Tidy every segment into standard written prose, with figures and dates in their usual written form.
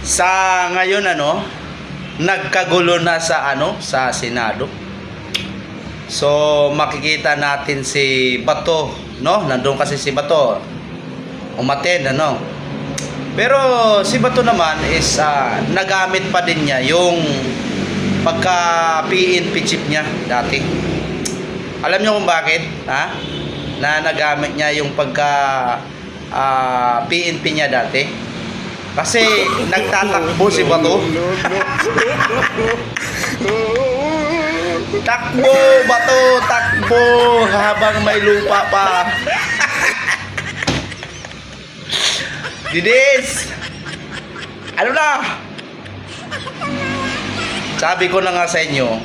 Sa ngayon nagkagulo na sa sa Senado. So makikita natin si Bato, no? Nandoon kasi si Bato. Umattend Pero si Bato naman is nagamit pa din niya yung pagka PNP chief niya dati. Alam niyo kung bakit? Na nagamit niya yung pagka PNP niya dati. Kasi nagtatakbo si Bato. Takbo, Bato, takbo habang may lupa pa. Didis, ano na? Sabi ko na nga sa inyo,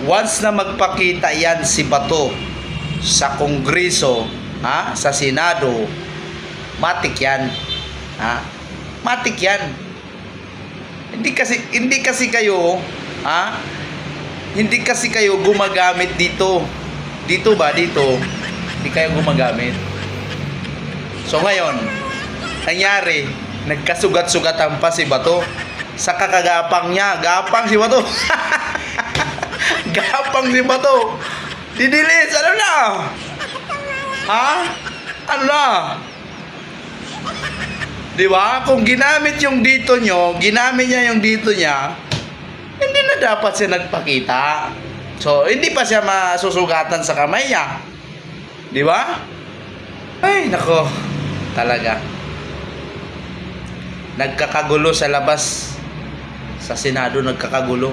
once na magpakita yan si Bato sa Kongreso, sa Senado, matik yan. Matik yan. Hindi kasi kayo gumagamit dito. Dito hindi kayo gumagamit. So ngayon, nangyari, nagkasugat-sugatan pa si Bato sa kakagapang niya. Gapang si Bato. Gapang si Bato. Didilis, ano na? Ano na? Diba? Kung ginamit yung dito nyo, ginamit niya yung dito niya, hindi na dapat siya nagpakita. So, hindi pa siya masusugatan sa kamay niya. Diba? Ay, nako. Talaga. Nagkakagulo sa labas. Sa Senado, nagkakagulo.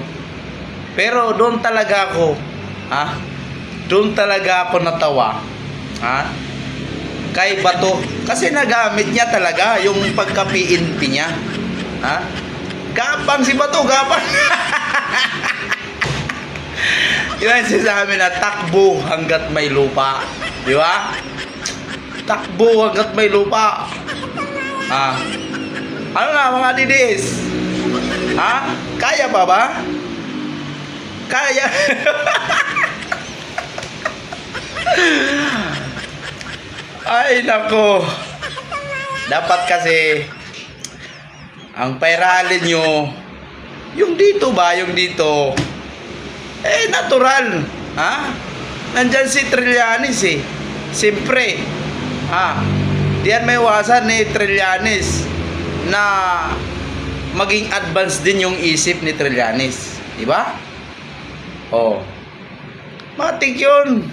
Pero doon talaga ako, doon talaga ako natawa. Kay Bato. Kasi nagamit niya talaga yung pagka-PNP niya. Gapang si Bato, gapang. Yun sinasabi na takbo hanggat may lupa. Di ba? Takbo hanggat may lupa. Ano na mga didis? Kaya pa ba? Kaya. Ay nako. Dapat kasi ang pairalin nyo yung dito yung dito natural. Nandyan si Trillanes siyempre diyan may wasan ni Trillanes na maging advance din yung isip ni Trillanes, diba? Matik yun.